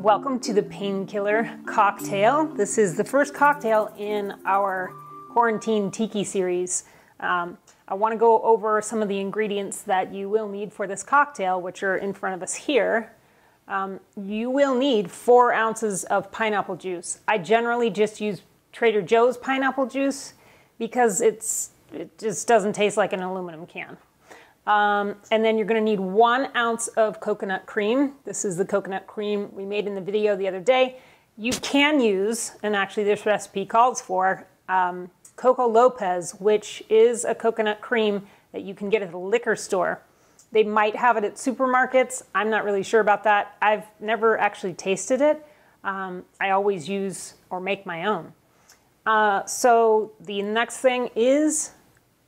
Welcome to the Painkiller Cocktail. This is the first cocktail in our Quarantine Tiki series. I want to go over some of the ingredients that you will need for this cocktail, which are in front of us here. You will need 4 ounces of pineapple juice. I generally just use Trader Joe's pineapple juice because it just doesn't taste like an aluminum can. And then you're going to need 1 ounce of coconut cream. This is the coconut cream we made in the video the other day. You can use, and actually this recipe calls for, Coco Lopez, which is a coconut cream that you can get at the liquor store. They might have it at supermarkets. I'm not really sure about that. I've never actually tasted it. I always use or make my own. So the next thing is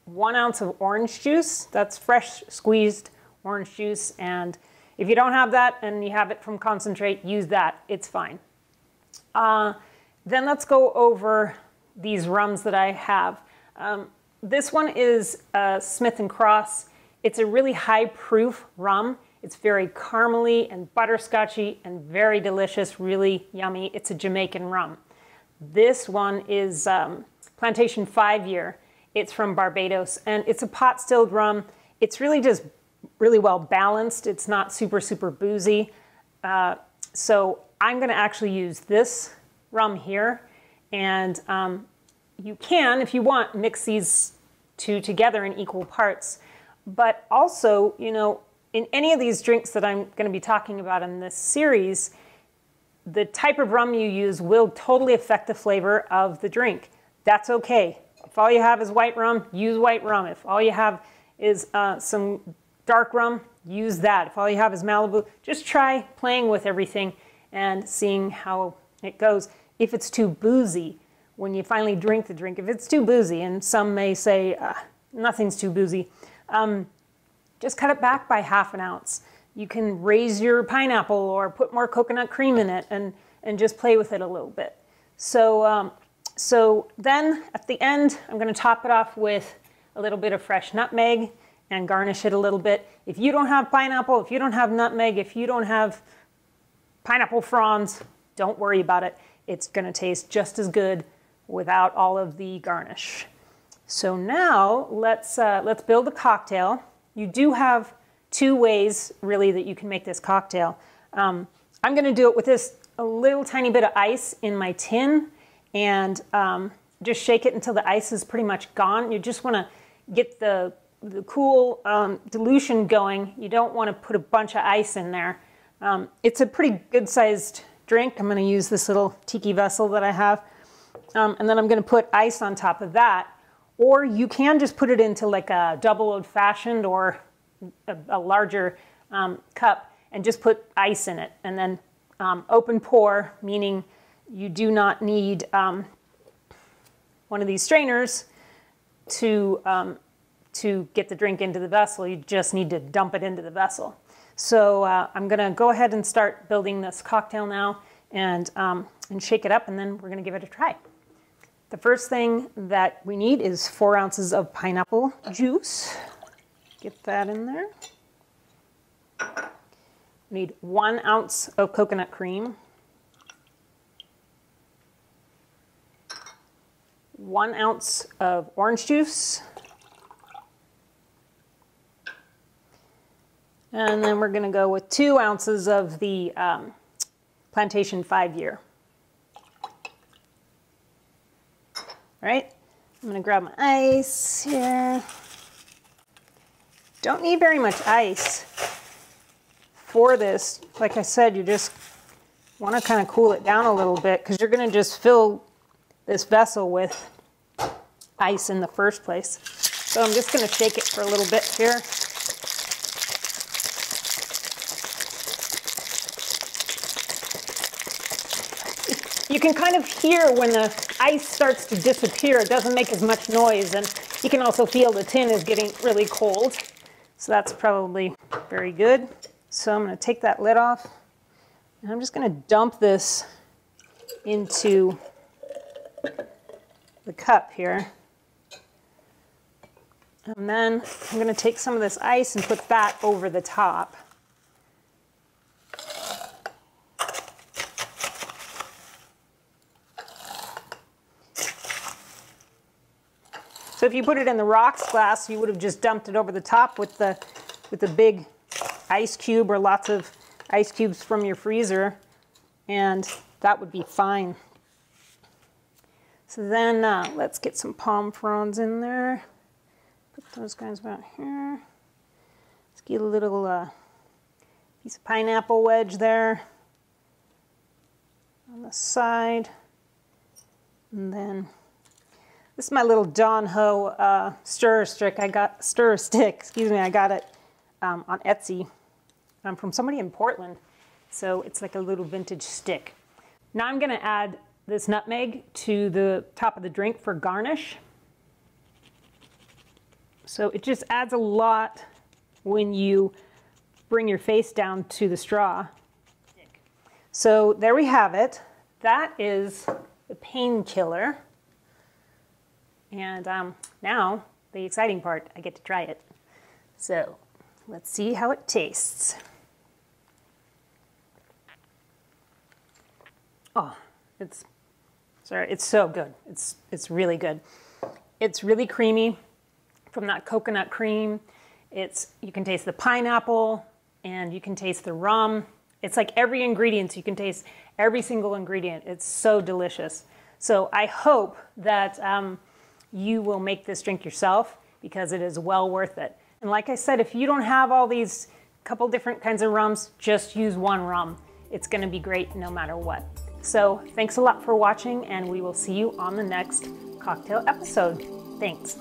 1 ounce of orange juice. That's fresh squeezed orange juice. And if you don't have that and you have it from concentrate, use that. It's fine. Then let's go over these rums that I have. This one is Smith & Cross. It's a really high proof rum. It's very caramely and butterscotchy and very delicious, really yummy. It's a Jamaican rum. This one is Plantation 5-year. It's from Barbados, and it's a pot-stilled rum. It's really just really well balanced. It's not super, super boozy. So I'm gonna actually use this rum here, and you can, if you want, mix these two together in equal parts. But also, you know, in any of these drinks that I'm gonna be talking about in this series, the type of rum you use will totally affect the flavor of the drink. That's okay. If all you have is white rum, use white rum. If all you have is some dark rum, use that. If all you have is Malibu, just try playing with everything and seeing how it goes. If it's too boozy, when you finally drink the drink, if it's too boozy, and some may say nothing's too boozy, just cut it back by ½ an ounce. You can raise your pineapple or put more coconut cream in it and just play with it a little bit. So then at the end, I'm going to top it off with a little bit of fresh nutmeg and garnish it a little bit. If you don't have pineapple, if you don't have nutmeg, if you don't have pineapple fronds, don't worry about it. It's going to taste just as good without all of the garnish. So now let's build a cocktail. You do have 2 ways really that you can make this cocktail. I'm going to do it with a little tiny bit of ice in my tin. And just shake it until the ice is pretty much gone. You just want to get the cool dilution going. You don't want to put a bunch of ice in there. It's a pretty good sized drink. I'm going to use this little tiki vessel that I have. And then I'm going to put ice on top of that. Or you can just put it into like a double old fashioned or a larger cup and just put ice in it. And then open pour, meaning you do not need one of these strainers to get the drink into the vessel. You just need to dump it into the vessel. So I'm going to go ahead and start building this cocktail now and shake it up, and then we're going to give it a try. The first thing that we need is 4 ounces of pineapple juice. Get that in there. We need 1 ounce of coconut cream. 1 ounce of orange juice. And then we're going to go with 2 ounces of the Plantation 5-year. All right, I'm going to grab my ice here. Don't need very much ice for this. Like I said, you just want to kind of cool it down a little bit because you're going to just fill this vessel with ice in the first place. So I'm just going to shake it for a little bit here. You can kind of hear when the ice starts to disappear. It doesn't make as much noise, and you can also feel the tin is getting really cold. So that's probably very good. So I'm going to take that lid off, and I'm just going to dump this into the cup here. And then I'm going to take some of this ice and put that over the top. So if you put it in the rocks glass, you would have just dumped it over the top with the big ice cube or lots of ice cubes from your freezer, and that would be fine. So then let's get some palm fronds in there. Put those guys about here. Let's get a little piece of pineapple wedge there on the side. And then this is my little John Ho stir stick. I got it on Etsy from somebody in Portland. So it's like a little vintage stick. Now I'm gonna add this nutmeg to the top of the drink for garnish. So it just adds a lot when you bring your face down to the straw. So there we have it. That is the Painkiller. And now the exciting part, I get to try it. So let's see how it tastes. Oh, it's so good. It's really good. It's really creamy from that coconut cream. You can taste the pineapple and you can taste the rum. It's like every ingredient, you can taste every single ingredient. It's so delicious. So I hope that you will make this drink yourself because it is well worth it. And like I said, if you don't have all these couple different kinds of rums, just use one rum. It's gonna be great no matter what. So thanks a lot for watching, and we will see you on the next cocktail episode. Thanks.